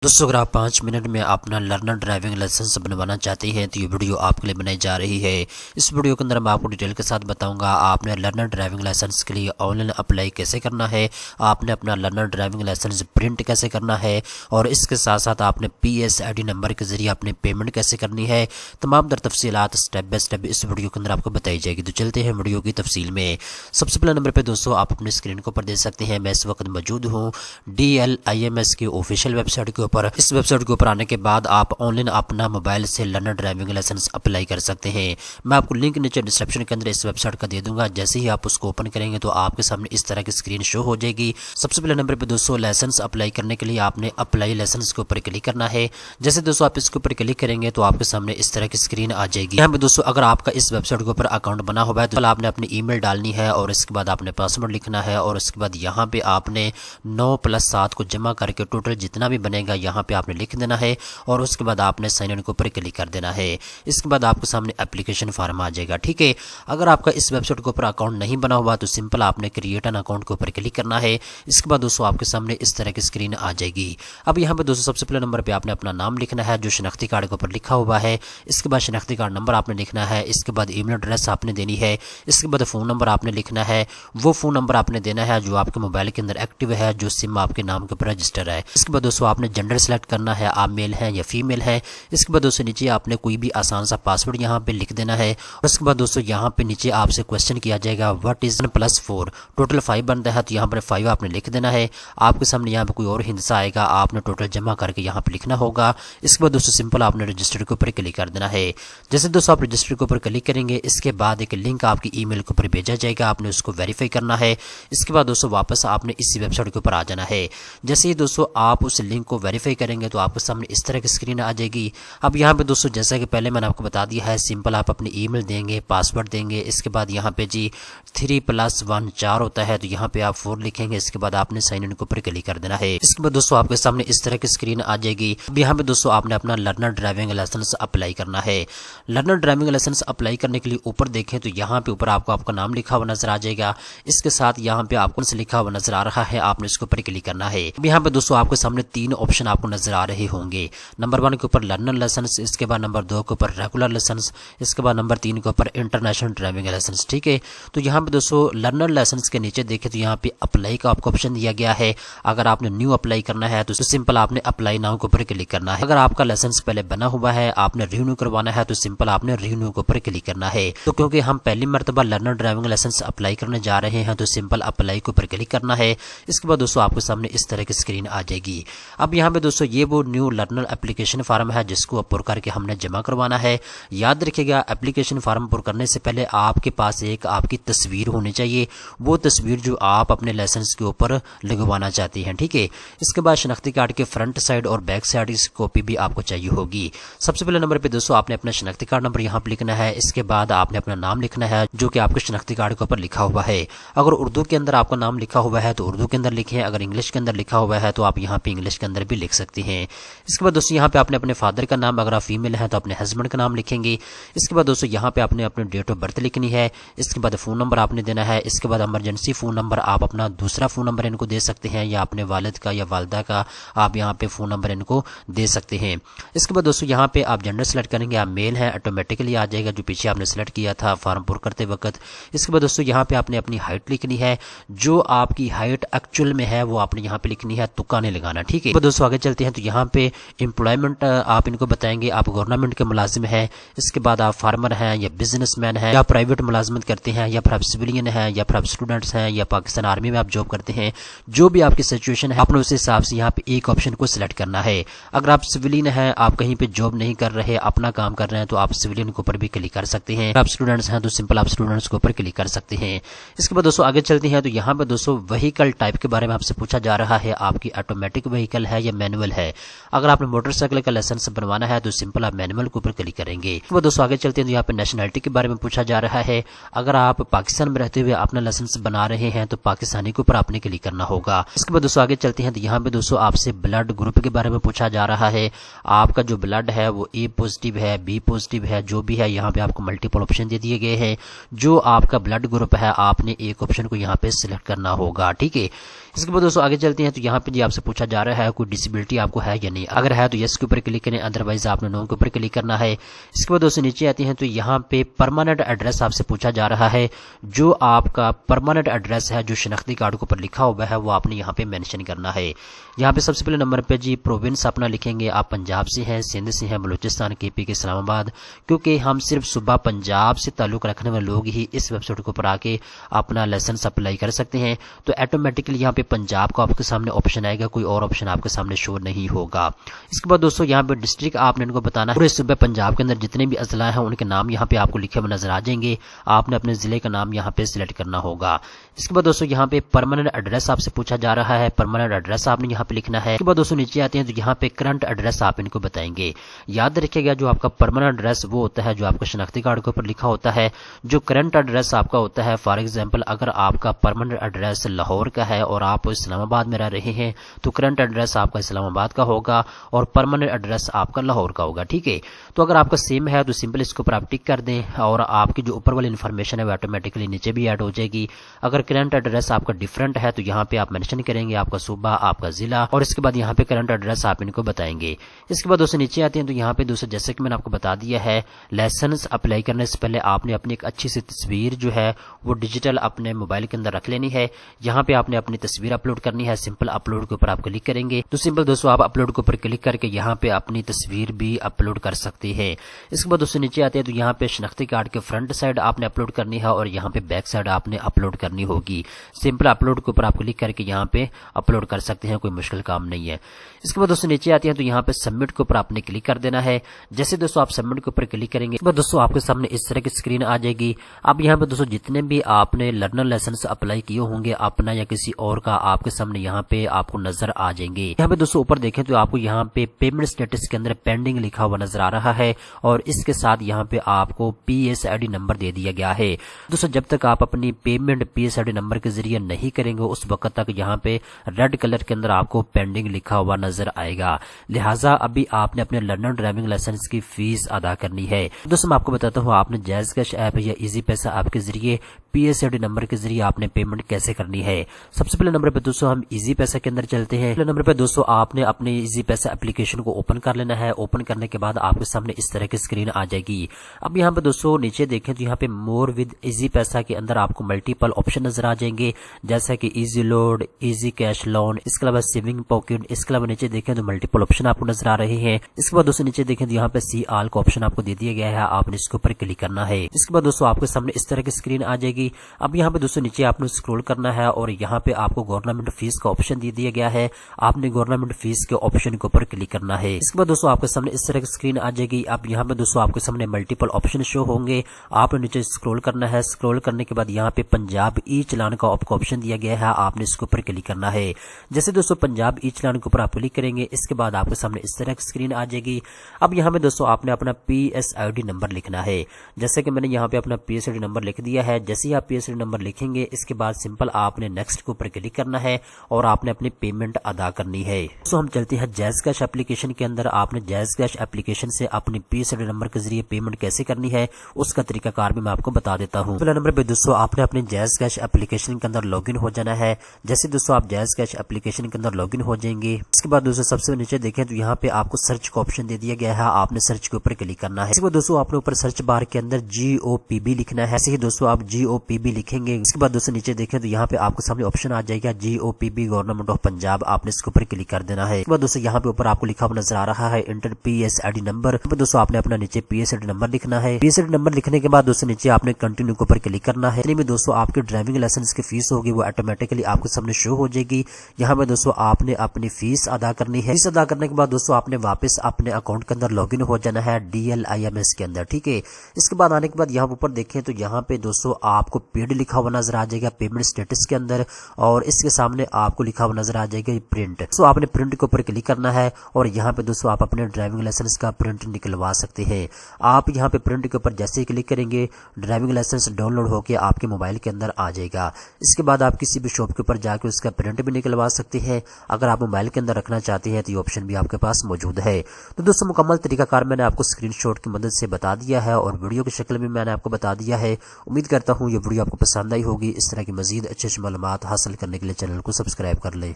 दोस्तों अगर आप 5 मिनट में अपना लर्नर ड्राइविंग लाइसेंस बनवाना चाहते हैं तो ये वीडियो आपके लिए बनाई जा रही है। इस वीडियो के अंदर मैं आपको डिटेल के साथ बताऊंगा आपने लर्नर ड्राइविंग लाइसेंस के लिए ऑनलाइन अप्लाई कैसे करना है, आपने अपना लर्नर ड्राइविंग लाइसेंस प्रिंट कैसे करना है और इसके साथ साथ आपने PSID नंबर के जरिए अपने पेमेंट कैसे करनी है। तमाम तर तफसीलात स्टेप बाय स्टेप इस वीडियो के अंदर आपको बताई जाएगी। तो चलते हैं वीडियो की तफसील में। सबसे पहले नंबर पर दोस्तों आप अपने स्क्रीन के ऊपर देख सकते हैं मैं इस वक्त मौजूद हूँ DLIMS की ऑफिशियल वेबसाइट के ऊपर। इस वेबसाइट के ऊपर आने के बाद आप ऑनलाइन अपना मोबाइल से लर्नर ड्राइविंग लाइसेंस अप्लाई कर सकते हैं। मैं आपको लिंक नीचे डिस्क्रिप्शन के अंदर इस वेबसाइट का दे दूंगा। जैसे ही आप उसको ओपन करेंगे तो आपके सामने इस तरह की स्क्रीन शो हो जाएगी। सबसे पहले नंबर पे दोस्तों लाइसेंस अप्लाई करने के लिए आपने अप्लाई लाइसेंस के ऊपर क्लिक करना है। जैसे दोस्तों आप इसके ऊपर क्लिक करेंगे तो आपके सामने इस तरह की स्क्रीन आ जाएगी। यहाँ पे दोस्तों अगर आपका इस वेबसाइट के ऊपर अकाउंट बना हुआ है तो आपने अपनी ईमेल डालनी है और इसके बाद आपने पासवर्ड लिखना है और उसके बाद यहाँ पे आपने 9 + 7 को जमा करके टोटल जितना भी बनेगा यहाँ पे आपने लिख देना है और उसके बाद आपने साइन इन के ऊपर क्लिक कर देना है। इसके बाद आपके सामने एप्लीकेशन फॉर्म आ जाएगा। ठीक है, अगर आपका इस वेबसाइट के ऊपर अकाउंट नहीं बना हुआ तो सिंपल आपने क्रिएट एन अकाउंट के ऊपर क्लिक करना है। इसके बाद दोस्तों आपके सामने इस तरह की स्क्रीन आ जाएगी। अब यहाँ पे दोस्तों सबसे पहले नंबर पे आपने अपना नाम लिखना है जो शनाख्ती कार्ड के ऊपर लिखा हुआ है। इसके बाद शनाख्ती कार्ड नंबर आपने लिखना है। इसके बाद ईमेल एड्रेस आपने देनी है। इसके बाद फ़ोन नंबर आपने लिखना है। वो फ़ोन नंबर आपने देना है जो आपके मोबाइल के अंदर एक्टिव है, जो सिम आपके नाम के ऊपर रजिस्टर है। इसके बाद दोस्तों आपने जेंडर सेलेक्ट करना है, आप मेल है या फीमेल है। इसके बाद दोस्तों नीचे आपने कोई भी आसान सा पासवर्ड यहाँ पे लिख देना है। और उसके बाद दोस्तों यहाँ पे नीचे आपसे क्वेश्चन किया जाएगा व्हाट इज 1 + 4, टोटल 5 बनता है तो यहाँ पर 5 आपने लिख देना है। आपके सामने यहाँ पे कोई और हिंसा आएगा, आपने टोटल जमा करके यहाँ पे लिखना होगा। इसके बाद दोस्तों सिंपल आपने रजिस्टर के ऊपर क्लिक कर देना है। जैसे दोस्तों आप रजिस्टर के ऊपर क्लिक करेंगे इसके बाद एक लिंक आपकी ईमेल के ऊपर भेजा जाएगा, आपने उसको वेरीफाई करना है। इसके बाद दोस्तों वापस आपने इसी वेबसाइट के ऊपर आ जाना है। जैसे ही दोस्तों आप उस लिंक को वेरीफाई करेंगे तो आपके सामने इस तरह की स्क्रीन आ जाएगी। अब यहाँ पे दोस्तों जैसा कि पहले मैंने आपको बता दिया है, सिंपल आप अपनी ईमेल देंगे, पासवर्ड देंगे। इसके बाद यहाँ पे जी 3 + 1 4 होता है तो यहाँ पे आप 4 लिखेंगे। इसके बाद आपने साइन इन के ऊपर क्लिक कर देना है। इसके बाद दोस्तों आपके सामने इस तरह की स्क्रीन आ जाएगी। अब यहाँ पे दोस्तों आपने अपना लर्नर ड्राइविंग लाइसेंस अप्लाई करना है। लर्नर ड्राइविंग लाइसेंस अप्लाई करने के लिए ऊपर देखें तो यहाँ पे ऊपर आपको आपका नाम लिखा हुआ नजर आ जाएगा। इसके साथ यहाँ पे आपको लिखा हुआ नजर आ रहा है, आपने इसके ऊपर क्लिक करना है। अब यहाँ पे दोस्तों आपके सामने 3 ऑप्शन आपको नजर आ रहे होंगे। नंबर 1 के ऊपर लर्नर लाइसेंस, इसके बाद नंबर 2 के ऊपर रेगुलर लाइसेंस, इसके बाद नंबर 3 के ऊपर इंटरनेशनल ड्राइविंग लाइसेंस। ठीक है, तो यहाँ पे दोस्तों लर्नर लाइसेंस के नीचे देखें तो यहाँ पे अप्लाई का आपको ऑप्शन दिया गया है। अगर आपने न्यू अप्लाई करना है तो सिंपल आपने अप्लाई नाउ के ऊपर क्लिक करना है। अगर आपका लाइसेंस पहले बना हुआ है, आपने रिन्यू करवाना है तो सिंपल आपने रिन्यू के ऊपर क्लिक करना है। तो क्योंकि हम पहली मरतबा लर्नर ड्राइविंग लाइसेंस अप्लाई करने जा रहे हैं तो सिंपल अप्लाई के ऊपर क्लिक करना है। इसके बाद दोस्तों आपके सामने इस तरह की स्क्रीन आ जाएगी। अब यहाँ पे दोस्तों ये वो न्यू लर्नर एप्लीकेशन फॉर्म है जिसको पुर करके हमने जमा करवाना है। याद रखिएगा एप्लीकेशन फॉर्म पुर करने से पहले आपके पास एक आपकी तस्वीर होनी चाहिए, वो तस्वीर जो आप अपने लाइसेंस के ऊपर लगवाना चाहती हैं। ठीक है, इसके बाद शनाख्ती कार्ड के फ्रंट साइड और बैक साइड की कॉपी भी आपको चाहिए होगी। सबसे पहले नंबर पे दोस्तों आपने अपना शनाख्ती कार्ड नंबर यहाँ पे लिखना है। इसके बाद आपने अपना नाम लिखना है जो कि आपके शनाख्ती कार्ड के ऊपर लिखा हुआ है। अगर उर्दू के अंदर आपका नाम लिखा हुआ है तो उर्दू के अंदर लिखें, अगर इंग्लिश के अंदर लिखा हुआ है तो आप यहाँ पे इंग्लिश के अंदर भी लिख सकते हैं। इसके बाद दोस्तों यहाँ पे आपने अपने फादर का नाम, अगर आप फीमेल हैं तो अपने हस्बैंड का नाम लिखेंगे। इसके बाद दोस्तों यहाँ पे आपने अपने डेट ऑफ बर्थ लिखनी है। इसके बाद फ़ोन नंबर आपने देना है। इसके बाद इमरजेंसी फ़ोन नंबर आप अपना दूसरा फ़ोन नंबर इनको दे सकते हैं या अपने वालिद का या वालदा का आप यहाँ पे फ़ोन नंबर इनको दे सकते हैं। इसके बाद दोस्तों यहाँ पे आप जेंडर सेलेक्ट करेंगे, आप मेल हैं, ऑटोमेटिकली आ जाएगा जो पीछे आपने सेलेक्ट किया था फॉर्म पुर करते वक्त। इसके बाद दोस्तों यहाँ पे आपने अपनी हाइट लिखनी है, जो आपकी हाइट एक्चुअल में है वो आपने यहाँ पे लिखनी है, तुक्का नहीं लगाना। ठीक है, दोस्तों आगे चलते हैं तो यहाँ पे एम्प्लॉयमेंट आप इनको बताएंगे, आप गवर्नमेंट के मुलाजिम हैं। इसके बाद आप फार्मर हैं या बिजनेसमैन हैं या प्राइवेट मुलाजमत करते हैं या फिर आप सिविलियन हैं या फिर आप स्टूडेंट्स हैं या पाकिस्तान आर्मी में आप जॉब करते हैं। जो भी आपकी सिचुएशन है आपने उस हिसाब से यहाँ पे एक ऑप्शन को सिलेक्ट करना है। अगर आप सिविलियन हैं, आप कहीं पे जॉब नहीं कर रहे, अपना काम कर रहे हैं तो आप सिविलियन के ऊपर भी क्लिक कर सकते हैं। आप स्टूडेंट्स हैं तो सिंपल आप स्टूडेंट्स के ऊपर क्लिक कर सकते हैं। इसके बाद दोस्तों आगे चलते हैं तो यहाँ पे दोस्तों व्हीकल टाइप के बारे में आपसे पूछा जा रहा है, आपकी ऑटोमेटिक व्हीकल है या मैनुअल है। अगर आपने मोटरसाइकिल का लाइसेंस बनवाना है तो सिंपल आप मैनुअल के ऊपर क्लिक करेंगे। वो दोस्तों आगे चलते हैं तो यहाँ पे नेशनलिटी के बारे में पूछा जा रहा है। अगर आप पाकिस्तान में रहते हुए अपना लाइसेंस बना रहे हैं तो पाकिस्तानी के ऊपर आपने क्लिक करना होगा। इसके बाद दोस्तों आगे चलते हैं तो यहाँ पे दोस्तों आपसे ब्लड ग्रुप के बारे में पूछा जा रहा है। आपका जो ब्लड है वो A पॉजिटिव है, B पॉजिटिव है, जो भी है यहाँ पे आपको मल्टीपल ऑप्शन दे दिए गए हैं। जो आपका ब्लड ग्रुप है आपने एक ऑप्शन को यहाँ पे सिलेक्ट करना होगा। ठीक है, इसके बाद दोस्तों आगे चलते हैं तो यहाँ पे जी आपसे पूछा जा रहा है कोई एलिजिबिलिटी आपको है या नहीं। अगर है तो यस के ऊपर क्लिक करें, अदरवाइज आपने नो के ऊपर क्लिक करना है। इसके बाद दोस्तों नीचे आते हैं तो यहाँ पे परमानेंट एड्रेस आपसे पूछा जा रहा है। जो आपका परमानेंट एड्रेस है जो शनाख्ती कार्ड के ऊपर लिखा हुआ है वो आपने यहाँ पे मेंशन करना है। यहाँ पे सबसे पहले नंबर पे जी प्रोविंस अपना लिखेंगे, आप पंजाब से हैं, सिंध से हैं, बलूचिस्तान, केपी के इस्लामाबाद, क्योंकि हम सिर्फ सुबह पंजाब से ताल्लुक रखने वाले लोग ही इस वेबसाइट के ऊपर आके अपना लाइसेंस अप्लाई कर सकते हैं। तो ऑटोमेटिकली यहाँ पे पंजाब का आपके सामने ऑप्शन आएगा, कोई और ऑप्शन आपके सामने शो नहीं होगा। इसके बाद दोस्तों यहाँ पे डिस्ट्रिक्ट आपने इनको बताना है। पूरे सूबे पंजाब के अंदर जितने भी अजला हैं उनके नाम यहाँ पे आपको लिखे हुए नजर आ जाएंगे। आपने अपने जिले का नाम यहाँ पे सिलेक्ट करना होगा। इसके बाद दोस्तों यहाँ पे परमानेंट एड्रेस आपसे पूछा जा रहा है, परमानेंट एड्रेस आपने यहाँ पे लिखना है। इसके बाद दोस्तों नीचे आते हैं तो यहाँ पे करंट एड्रेस आप इनको बताएंगे। याद रखिएगा जो आपका परमानेंट एड्रेस वो होता है जो आपका शनाख्ती कार्ड के ऊपर लिखा होता है। जो करंट एड्रेस आपका होता है, फॉर एग्जांपल अगर आपका परमानेंट एड्रेस लाहौर का है और आप इस्लामाबाद में रह रहे हैं तो करंट एड्रेस आपका इस्लामाबाद का होगा और परमानेंट एड्रेस आपका लाहौर का होगा। ठीक है, तो अगर आपका सेम है तो सिंपल इसके ऊपर आप टिक कर दें और आपकी जो ऊपर वाली इन्फॉर्मेशन है वो ऑटोमेटिकली नीचे भी ऐड हो जाएगी। अगर करंट एड्रेस आपका डिफरेंट है तो यहाँ पे आप मेंशन करेंगे आपका सूबा, आपका जिला और इसके बाद यहाँ पे करंट एड्रेस आप इनको बताएंगे। इसके बाद दोस्तों नीचे आते हैं तो यहाँ पे दोस्तों जैसे कि मैंने आपको बता दिया है, लाइसेंस अप्लाई करने से पहले आपने अपनी एक अच्छी सी तस्वीर जो है वो डिजिटल अपने मोबाइल के अंदर रख लेनी है। यहाँ पे आपने अपनी तस्वीर अपलोड करनी है। सिंपल अपलोड के ऊपर आप क्लिक करेंगे तो सिंपल दोस्तों आप अपलोड के ऊपर क्लिक करके यहाँ पे अपनी तस्वीर भी अपलोड कर सकते हैं। इसके बाद दोस्तों नीचे आते हैं तो यहाँ पे शनाख्ती कार्ड के फ्रंट साइड आपने अपलोड करनी है और यहाँ पे बैक साइड आपने अपलोड करनी होगी। सिंपल अपलोड के ऊपर आप क्लिक करके यहाँ पे अपलोड कर सकते हैं, कोई मुश्किल काम नहीं है। इसके बाद दोस्तों नीचे आते हैं तो यहाँ पे सबमिट के ऊपर आपने क्लिक कर देना है। जैसे दोस्तों आप सबमिट के ऊपर क्लिक करेंगे इसके बाद दोस्तों आपके सामने इस तरह की स्क्रीन आ जाएगी। अब यहाँ पे दोस्तों जितने भी आपने लर्नर लाइसेंस अप्लाई किए होंगे अपना या किसी और का, आपके सामने यहाँ पे आपको नजर आ जाएंगे। यहाँ पे दोस्तों ऊपर देखें तो आपको यहाँ पे पेमेंट स्टेटस के अंदर पेंडिंग लिखा हुआ नजर आ रहा है और इसके साथ यहाँ पे आपको PSID नंबर दे दिया गया है। दोस्तों जब तक आप अपनी पेमेंट PSID नंबर के जरिए नहीं करेंगे उस वक्त तक यहाँ पे रेड कलर के अंदर आपको पेंडिंग लिखा हुआ नजर आएगा। लिहाजा अभी आपने अपने लर्नर ड्राइविंग लाइसेंस की फीस अदा करनी है। दोस्तों मैं आपको बताता हूँ आपने जैज़ कैश ऐप या इजी पैसा ऐप के जरिए PSID नंबर के जरिए आपने पेमेंट कैसे करनी है। सबसे पहले नंबर पे दोस्तों हम इजी पैसा के अंदर चलते हैं। पहले नंबर पे दोस्तों आपने अपने इजी पैसा एप्लीकेशन को ओपन कर लेना है। ओपन करने के बाद आपके सामने इस तरह की स्क्रीन आ जाएगी। अब यहाँ पे दोस्तों नीचे देखें तो यहाँ पे मोर विद इजी पैसा के अंदर आपको मल्टीपल ऑप्शन नजर आ जाएंगे, जैसा कि easy load, easy cash loan, इसके अलावा सेविंग पॉकेट। इसके अलावा नीचे देखें तो मल्टीपल ऑप्शन आपको नजर आ रहे हैं। इसके बाद दोस्तों नीचे देखें तो यहाँ पे सी ऑल का ऑप्शन आपको दे दिया गया है, आपने इसके ऊपर क्लिक करना है। इसके बाद दोस्तों आपके सामने इस तरह की स्क्रीन आ जाएगी। अब यहाँ पे दोस्तों नीचे आपने स्क्रॉल करना है और यहाँ पे आपको गवर्नमेंट फीस का ऑप्शन दे दिया गया है, आपने गवर्नमेंट फीस के ऑप्शन के ऊपर क्लिक करना है। इसके बाद दोस्तों आपके सामने इस तरह की स्क्रीन आ जाएगी। अब यहाँ पे दोस्तों आपके सामने मल्टीपल ऑप्शन शो होंगे, आपने नीचे स्क्रॉल करना है। स्क्रॉल करने के बाद यहाँ पे पंजाब ई चलान का आपको ऑप्शन दिया गया है, आपने इसके ऊपर क्लिक करना है। जैसे दोस्तों पंजाब ई चलान के ऊपर आप क्लिक करेंगे इसके बाद आपके सामने इस तरह की स्क्रीन आ जाएगी। अब यहाँ पे दोस्तों आपने अपना PSID नंबर लिखना है, जैसे कि मैंने यहाँ पे अपना PSID नंबर लिख दिया है। जैसे ही आप PSID नंबर लिखेंगे इसके बाद सिंपल आपने नेक्स्ट के ऊपर क्लिक करना है और आपने अपनी पेमेंट अदा करनी है। तो हम चलते हैं जैज़ कैश एप्लीकेशन के अंदर। आपने जैज़ कैश एप्लीकेशन से अपनी PSID नंबर के जरिए पेमेंट कैसे करनी है उसका तरीकाकार भी मैं आपको बता देता हूँ। पहला नंबर पे दोस्तों आपने अपने जैज़ कैश एप्लीकेशन के अंदर लॉगिन हो जाना है। जैसे दोस्तों आप जैज़ कैश एप्लीकेशन के अंदर लॉगिन हो जाएंगे इसके बाद दोस्तों सबसे नीचे देखें तो यहाँ पे आपको सर्च का ऑप्शन दे दिया गया है, आपने सर्च के ऊपर क्लिक करना है। इसके बाद दोस्तों आपने ऊपर सर्च बार के अंदर GOPB लिखना है। ऐसे ही दोस्तों आप GOPB लिखेंगे इसके बाद दोस्तों नीचे देखें तो यहाँ पे आपको सामने ऑप्शन आ जाएगा GOPB गवर्नमेंट ऑफ पंजाब, आपने इसके ऊपर क्लिक कर देना है। इसके बाद दोस्तों यहाँ पे ऊपर आपको लिखा हुआ नजर आ रहा है इंटर PSID नंबर। दोस्तों आपने अपना नीचे PSID नंबर लिखना है। PSID नंबर लिखने के बाद दोस्तों नीचे आपने कंटिन्यू के ऊपर क्लिक करना है। में दोस्तों आपके ड्राइविंग लाइसेंस की फीस होगी वो ऑटोमेटिकली आपके सामने शो हो जाएगी। यहाँ पे दोस्तों आपने अपनी फीस अदा करनी है। फीस अदा करने के बाद दोस्तों आपने वापस अपने अकाउंट के अंदर लॉगिन हो जाना है DLIMS के अंदर, ठीक है। इसके बाद आने के बाद यहाँ ऊपर देखें तो यहाँ पे दोस्तों आपको पेड लिखा हुआ नजर आ जाएगा पेमेंट स्टेटस के अंदर और इसके सामने आपको लिखा हुआ नजर आ जाएगा प्रिंट। तो आपने प्रिंट के ऊपर क्लिक करना है और यहाँ पे दोस्तों आप अपने ड्राइविंग लाइसेंस का प्रिंट निकलवा सकते हैं। आप यहाँ पे प्रिंट के ऊपर जैसे ही क्लिक करेंगे ड्राइविंग लाइसेंस डाउनलोड होकर आपके मोबाइल के अंदर आ जाएगा। इसके बाद आप किसी भी शॉप के ऊपर जाकर उसका प्रिंट भी निकलवा सकते हैं। अगर आप मोबाइल के अंदर रखना चाहते हैं तो ये ऑप्शन भी आपके पास मौजूद है। तो दोस्तों मुकम्मल तरीकाकार मैंने आपको स्क्रीनशॉट की मदद से बता दिया है और वीडियो की शक्ल में मैंने आपको बता दिया है। उम्मीद करता हूँ ये वीडियो आपको पसंद आई होगी। इस तरह की मजीद अच्छी मालूमात हासिल करने के लिए चैनल को सब्सक्राइब कर लें।